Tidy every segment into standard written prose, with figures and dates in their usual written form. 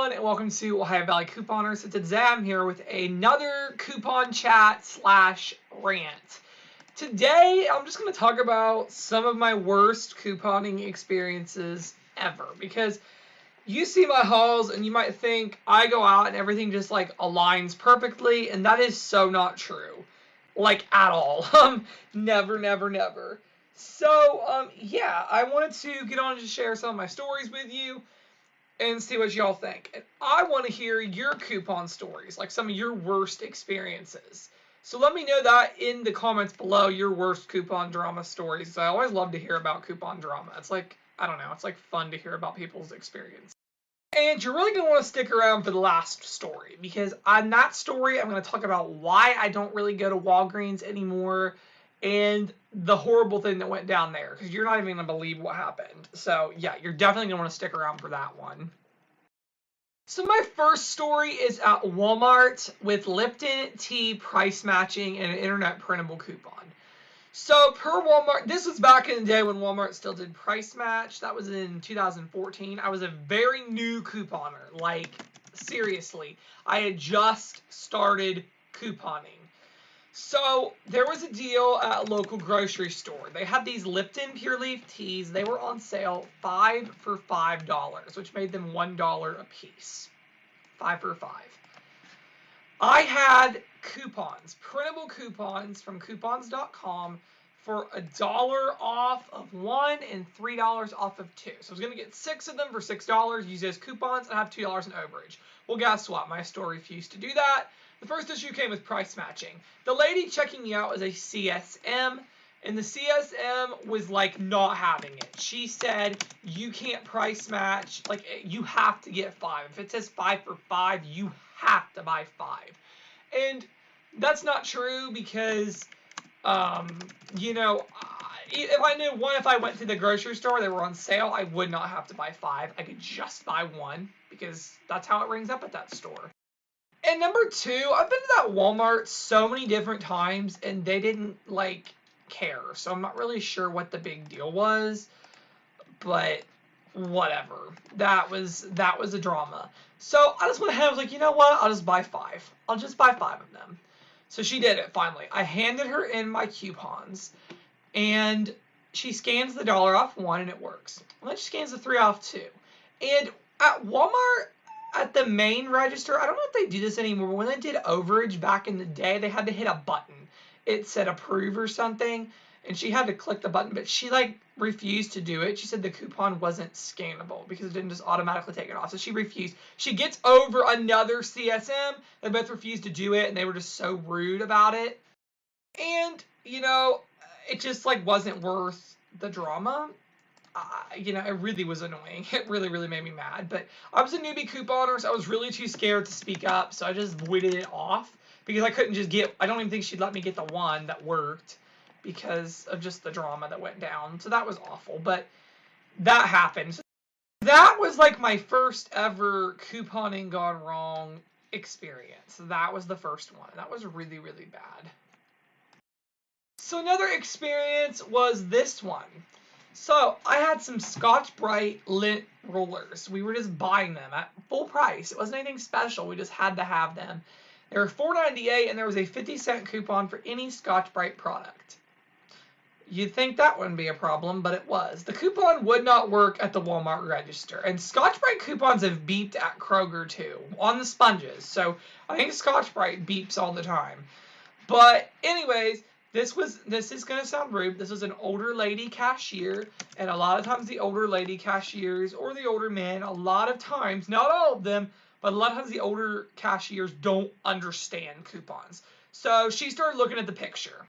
everyone, and welcome to Ohio Valley Couponers. So today I'm here with another coupon chat / rant. Today I'm just going to talk about some of my worst couponing experiences ever, because you see my hauls and you might think I go out and everything just like aligns perfectly, and that is so not true, like at all. Never, never, never. So yeah, I wanted to get on to share some of my stories with you and see what y'all think. And I want to hear your coupon stories, like some of your worst experiences. So let me know that in the comments below, your worst coupon drama stories. I always love to hear about coupon drama. It's like, I don't know, it's like fun to hear about people's experience. And you're really going to want to stick around for the last story, because on that story, I'm going to talk about why I don't really go to Walgreens anymore and the horrible thing that went down there, because you're not even going to believe what happened. So yeah, you're definitely going to want to stick around for that one. So my first story is at Walmart with Lipton tea price matching and an internet printable coupon. So per Walmart, this was back in the day when Walmart still did price match. That was in 2014. I was a very new couponer. Like, seriously, I had just started couponing. So there was a deal at a local grocery store. They had these Lipton Pure Leaf teas. They were on sale 5 for $5, which made them $1 a piece. 5 for $5. I had coupons, printable coupons from coupons.com for $1 off of one and $3 off of two. So I was going to get 6 of them for $6, use those coupons, and have $2 in overage. Well, guess what? My store refused to do that. The first issue came with price matching. The lady checking me out was a CSM, and the CSM was like not having it. She said, you can't price match, like you have to get 5. If it says 5 for $5, you have to buy 5. And that's not true, because, you know, if I knew one, if I went to the grocery store, they were on sale, I would not have to buy 5. I could just buy 1, because that's how it rings up at that store. And number 2, I've been to that Walmart so many different times, and they didn't, like, care. So I'm not really sure what the big deal was, but whatever. That was a drama. So I just went ahead and was like, you know what? I'll just buy 5. I'll just buy 5 of them. So she did it, finally. I handed her in my coupons, and she scans the $1 off 1, and it works. And then she scans the 3 off 2. And at Walmart, at the main register, I don't know if they do this anymore, but when they did overage back in the day, they had to hit a button. It said approve or something, and she had to click the button, but she like refused to do it. She said the coupon wasn't scannable because it didn't just automatically take it off. So she refused. She gets over another CSM. They both refused to do it, and they were just so rude about it. And, you know, it just like wasn't worth the drama. You know, it really was annoying. It really, really made me mad. But I was a newbie couponer, so I was really too scared to speak up, so I just voided it off, because I couldn't just get, I don't even think she'd let me get the one that worked because of just the drama that went down. So that was awful, but that happened. So that was like my first ever couponing gone wrong experience. That was the first one. That was really, really bad. So another experience was this one. So I had some Scotch Brite lint rollers. We were just buying them at full price. It wasn't anything special. We just had to have them. They were $4.98, and there was a 50-cent coupon for any Scotch Brite product. You'd think that wouldn't be a problem, but it was. The coupon would not work at the Walmart register. And Scotch Brite coupons have beeped at Kroger too, on the sponges. So I think Scotch Brite beeps all the time. But anyways, this is going to sound rude. This was an older lady cashier, and a lot of times the older lady cashiers or the older men, a lot of times, not all of them, but a lot of times the older cashiers don't understand coupons. So she started looking at the picture.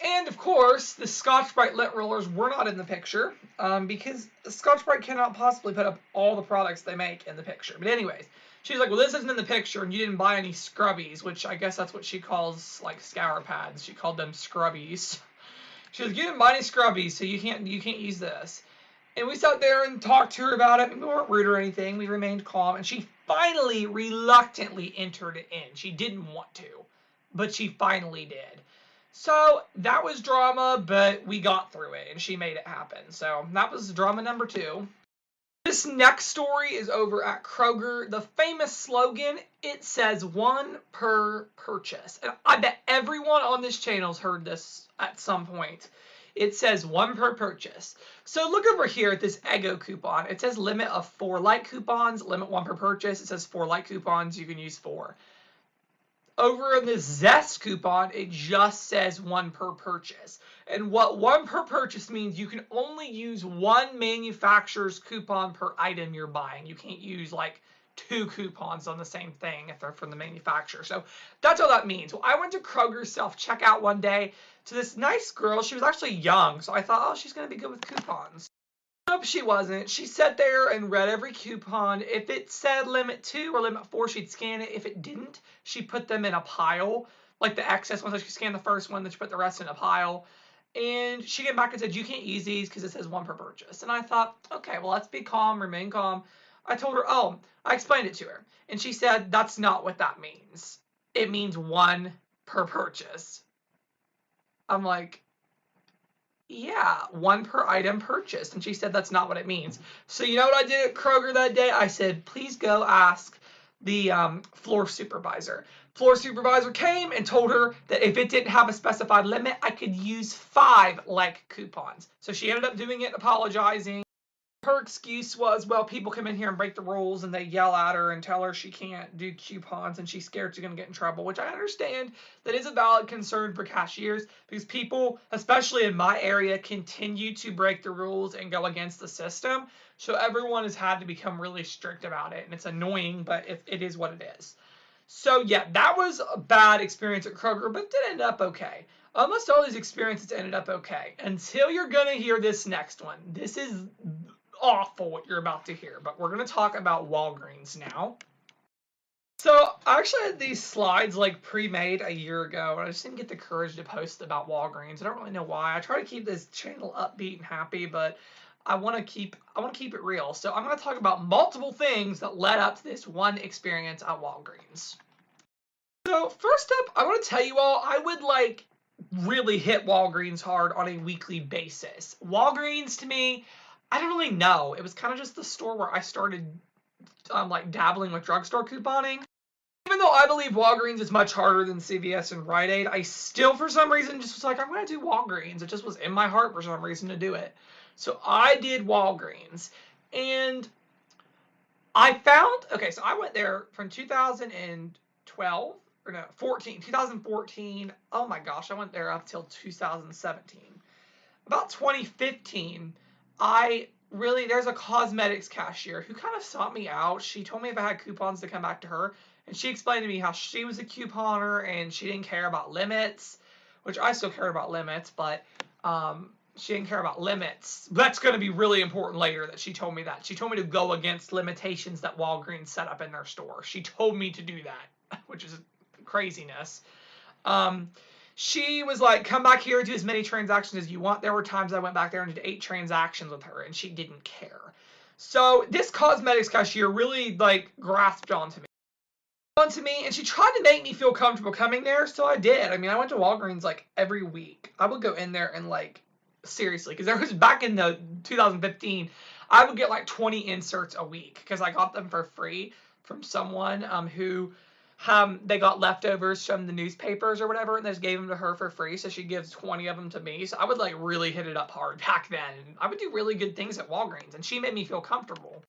And of course, the Scotch Brite lint rollers were not in the picture, because Scotch Brite cannot possibly put up all the products they make in the picture. But anyways, she's like, well, this isn't in the picture, and you didn't buy any scrubbies, which I guess that's what she calls, like, scour pads. She called them scrubbies. She's like, you didn't buy any scrubbies, so you can't use this. And we sat there and talked to her about it. We weren't rude or anything. We remained calm, and she finally, reluctantly entered it in. She didn't want to, but she finally did. So that was drama, but we got through it, and she made it happen. So that was drama number 2. This next story is over at Kroger. The famous slogan, it says one per purchase. And I bet everyone on this channel's heard this at some point. It says one per purchase. So look over here at this Eggo coupon. It says limit of 4 light coupons, limit 1 per purchase. It says 4 light coupons, you can use 4. Over in the Zest coupon, it just says 1 per purchase. And what 1 per purchase means, you can only use 1 manufacturer's coupon per item you're buying. You can't use like 2 coupons on the same thing if they're from the manufacturer. So that's all that means. Well, I went to Kroger self-checkout one day to this nice girl. She was actually young, so I thought, oh, she's going to be good with coupons. Nope, she wasn't. She sat there and read every coupon. If it said limit 2 or limit 4, she'd scan it. If it didn't, she put them in a pile, like the excess ones. So she scanned the first one, then she put the rest in a pile. And she came back and said, you can't use these because it says 1 per purchase. And I thought, okay, well, let's be calm, remain calm. I told her, oh, I explained it to her. And she said, that's not what that means. It means 1 per purchase. I'm like, yeah, 1 per item purchased. And she said that's not what it means. So you know what I did at Kroger that day? I said, please go ask the floor supervisor. Floor supervisor came and told her that if it didn't have a specified limit, I could use 5 like coupons. So she ended up doing it, apologizing. Her excuse was, well, people come in here and break the rules and they yell at her and tell her she can't do coupons and she's scared she's going to get in trouble, which I understand. That is a valid concern for cashiers because people, especially in my area, continue to break the rules and go against the system. So everyone has had to become really strict about it, and it's annoying, but it is what it is. So yeah, that was a bad experience at Kroger, but it did end up okay. Almost all these experiences ended up okay until you're going to hear this next one. This is awful what you're about to hear, but we're going to talk about Walgreens now. So I actually had these slides like pre-made a year ago, and I just didn't get the courage to post about Walgreens. I don't really know why. I try to keep this channel upbeat and happy, but I want to keep it real. So I'm going to talk about multiple things that led up to this one experience at Walgreens. So first up, I want to tell you all, I would like really hit Walgreens hard on a weekly basis. Walgreens to me, I don't really know. It was kind of just the store where I started like dabbling with drugstore couponing. Even though I believe Walgreens is much harder than CVS and Rite Aid, I still for some reason just was like, I'm going to do Walgreens. It just was in my heart for some reason to do it. So I did Walgreens. And I found, okay, so I went there from 2012, or no, 2014. Oh my gosh, I went there up till 2017. About 2015, there's a cosmetics cashier who kind of sought me out. She told me if I had coupons to come back to her, and she explained to me how she was a couponer and she didn't care about limits, which I still care about limits, but she didn't care about limits. That's going to be really important later that she told me that. She told me to go against limitations that Walgreens set up in their store. She told me to do that, which is craziness. She was like, come back here, do as many transactions as you want. There were times I went back there and did 8 transactions with her, and she didn't care. So this cosmetics cashier really like grasped onto me. And she tried to make me feel comfortable coming there, so I did. I mean, I went to Walgreens like every week. I would go in there and like, seriously, because there was back in the 2015, I would get like 20 inserts a week because I got them for free from someone who they got leftovers from the newspapers or whatever, and they just gave them to her for free, so she gives 20 of them to me. So I would like really hit it up hard back then, and I would do really good things at Walgreens, and she made me feel comfortable.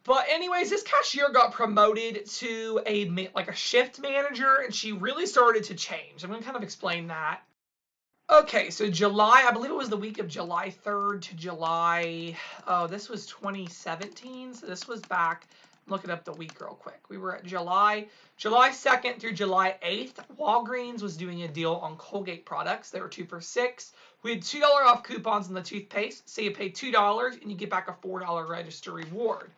But anyways, this cashier got promoted to a shift manager, and she really started to change. I'm going to kind of explain that. Okay, so July, I believe it was the week of July 3rd to July, this was 2017, so this was back, look it up the week real quick. We were at July 2nd through July 8th. Walgreens was doing a deal on Colgate products. They were 2 for $6. We had $2 off coupons on the toothpaste, so you pay $2 and you get back a $4 register reward.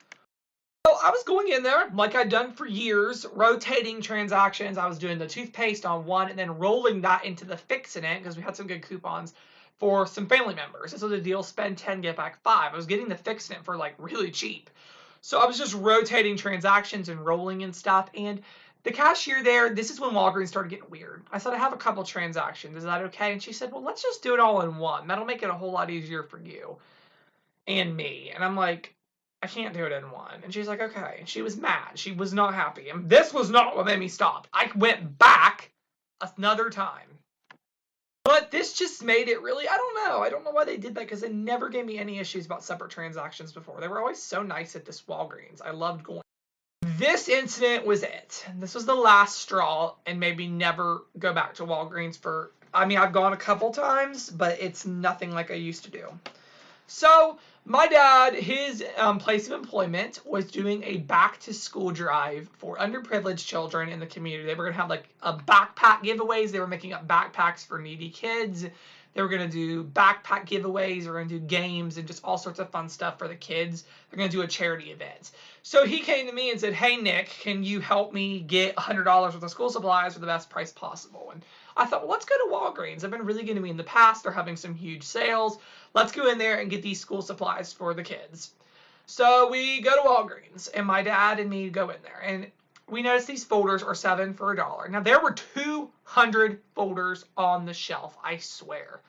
So I was going in there like I'd done for years, rotating transactions. I was doing the toothpaste on one and then rolling that into the Fix-In-It because we had some good coupons for some family members. And so the deal, spend 10, get back 5. I was getting the Fix-In-It for like really cheap. So I was just rotating transactions and rolling and stuff. And the cashier there, this is when Walgreens started getting weird. I said, I have a couple transactions. Is that okay? And she said, well, let's just do it all in one. That'll make it a whole lot easier for you and me. And I'm like, I can't do it in one. And she's like, okay. And she was mad. She was not happy. And this was not what made me stop. I went back another time. But this just made it really, I don't know. I don't know why they did that, because they never gave me any issues about separate transactions before. They were always so nice at this Walgreens. I loved going. This incident was it. This was the last straw, and maybe never go back to Walgreens for, I mean, I've gone a couple times, but it's nothing like I used to do. So my dad, his place of employment was doing a back-to-school drive for underprivileged children in the community. They were going to have like a backpack giveaways. They were making up backpacks for needy kids. They were going to do backpack giveaways. They were going to do games and just all sorts of fun stuff for the kids. They're going to do a charity event. So he came to me and said, hey, Nick, can you help me get $100 worth of school supplies for the best price possible? And I thought, well, let's go to Walgreens. They've been really good to me in the past. They're having some huge sales. Let's go in there and get these school supplies for the kids. So we go to Walgreens, and my dad and me go in there. And we noticed these folders are $7 for $1. Now, there were 200 folders on the shelf, I swear.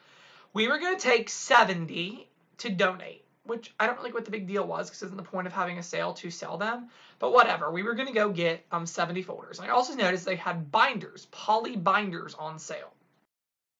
We were going to take 70 to donate, which I don't really know what the big deal was, because isn't the point of having a sale to sell them? But whatever, we were going to go get 70 folders. I also noticed they had binders, poly binders on sale.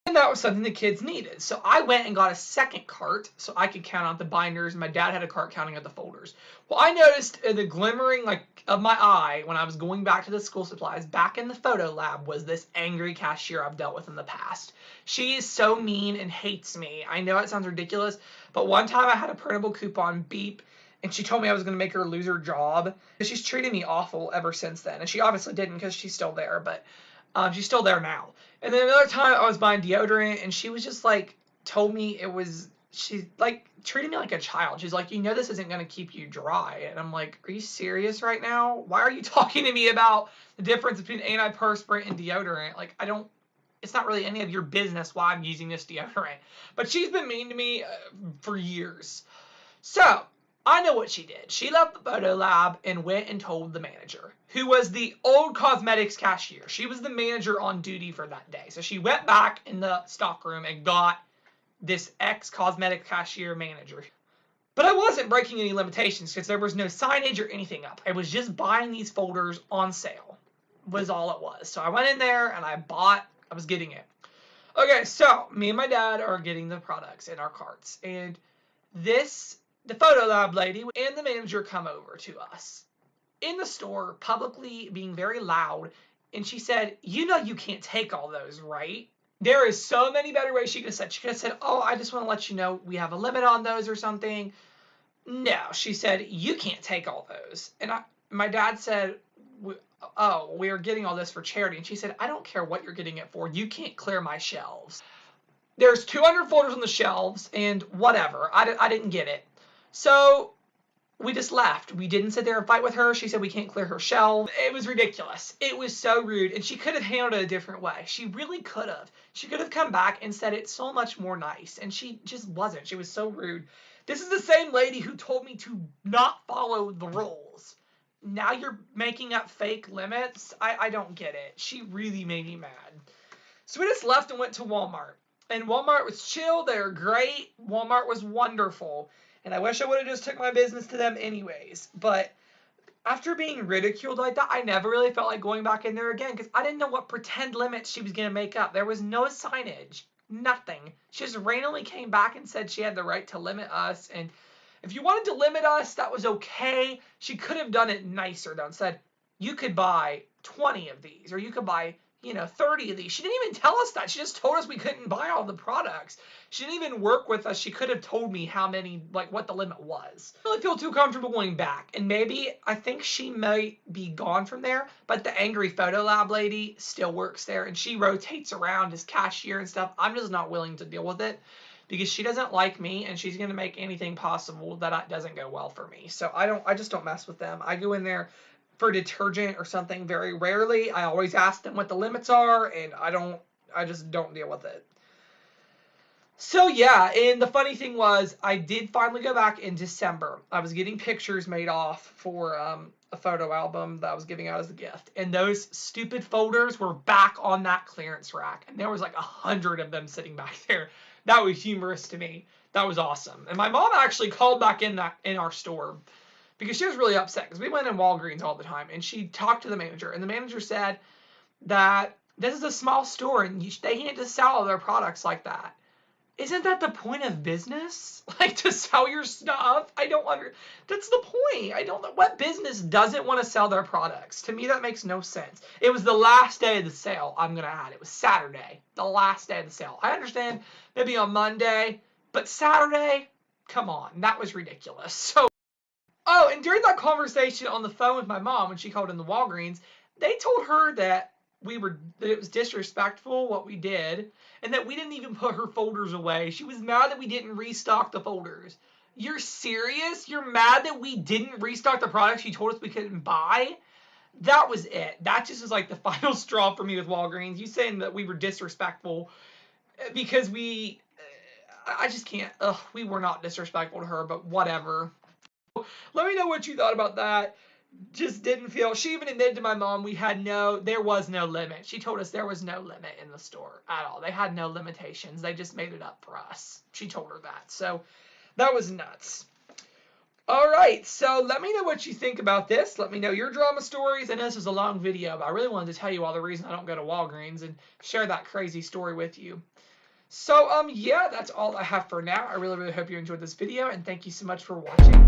And that was something the kids needed. So I went and got a second cart so I could count out the binders. And my dad had a cart counting out the folders. Well, I noticed the glimmering of my eye when I was going back to the school supplies back in the photo lab was this angry cashier I've dealt with in the past. She is so mean and hates me. I know it sounds ridiculous, but one time I had a printable coupon beep, and she told me I was going to make her lose her job. She's treated me awful ever since then. And she obviously didn't, because she's still there, but she's still there now. And then another time I was buying deodorant, and she was just like, told me it was, she like treated me like a child. She's like, you know, this isn't going to keep you dry. And I'm like, are you serious right now? Why are you talking to me about the difference between antiperspirant and deodorant? Like, it's not really any of your business why I'm using this deodorant. But she's been mean to me for years. So I know what she did. She left the photo lab and went and told the manager, who was the old cosmetics cashier. She was the manager on duty for that day. So she went back in the stockroom and got this ex-cosmetic cashier manager. But I wasn't breaking any limitations, because there was no signage or anything up. I was just buying these folders on sale, was all it was. So I went in there and I was getting it. Okay, so me and my dad are getting the products in our carts. And the photo lab lady and the manager come over to us in the store, publicly being very loud, and she said, you know you can't take all those, right? There is so many better ways she could have said. She could have said, oh, I just want to let you know we have a limit on those or something. No, she said, you can't take all those. And my dad said, oh, we are getting all this for charity. And she said, I don't care what you're getting it for. You can't clear my shelves. There's 200 folders on the shelves, and whatever. I didn't get it. So we just left. We didn't sit there and fight with her. She said we can't clear her shelf. It was ridiculous. It was so rude. And she could have handled it a different way. She really could have. She could have come back and said it so much more nice. And she just wasn't. She was so rude. This is the same lady who told me to not follow the rules. Now you're making up fake limits? I don't get it. She really made me mad. So we just left and went to Walmart. And Walmart was chill. They were great. Walmart was wonderful. And I wish I would have just took my business to them anyways. But after being ridiculed like that, I never really felt like going back in there again, because I didn't know what pretend limits she was going to make up. There was no signage. Nothing. She just randomly came back and said she had the right to limit us. And if you wanted to limit us, that was okay. She could have done it nicer, though, and said, you could buy 20 of these, or you could buy 30 of these. She didn't even tell us that. She just told us we couldn't buy all the products. She didn't even work with us. She could have told me how many, what the limit was. I don't really feel too comfortable going back. And maybe, I think she might be gone from there, but the angry photo lab lady still works there, and she rotates around as cashier and stuff. I'm just not willing to deal with it, because she doesn't like me, and she's going to make anything possible that doesn't go well for me. So I just don't mess with them. I go in there for detergent or something very rarely. I always ask them what the limits are, and I just don't deal with it. So yeah, and the funny thing was, I did finally go back in December. I was getting pictures made off for a photo album that I was giving out as a gift, and those stupid folders were back on that clearance rack, and there was like 100 of them sitting back there. That was humorous to me. That was awesome. And my mom actually called back in our store because she was really upset because we went in Walgreens all the time, and she talked to the manager, and the manager said that this is a small store and they can't just sell their products like that. Isn't that the point of business? Like, to sell your stuff? That's the point. I don't know. What business doesn't want to sell their products? To me, that makes no sense. It was the last day of the sale, I'm going to add. It was Saturday, the last day of the sale. I understand maybe on Monday, but Saturday? Come on. That was ridiculous. So, oh, and during that conversation on the phone with my mom when she called in the Walgreens, they told her that it was disrespectful what we did, and that we didn't even put her folders away. She was mad that we didn't restock the folders. You're serious? You're mad that we didn't restock the products you told us we couldn't buy? That was it. That just is like the final straw for me with Walgreens. You saying that we were disrespectful because I just can't. We were not disrespectful to her, but whatever. Let me know what you thought about that. Just didn't feel. She even admitted to my mom there was no limit. She told us there was no limit in the store at all. They had no limitations. They just made it up for us. She told her that. So that was nuts. All right, so let me know what you think about this. Let me know your drama stories. I know this was a long video, but I really wanted to tell you all the reason I don't go to Walgreens and share that crazy story with you. So, yeah, that's all I have for now. I really, really hope you enjoyed this video, and thank you so much for watching.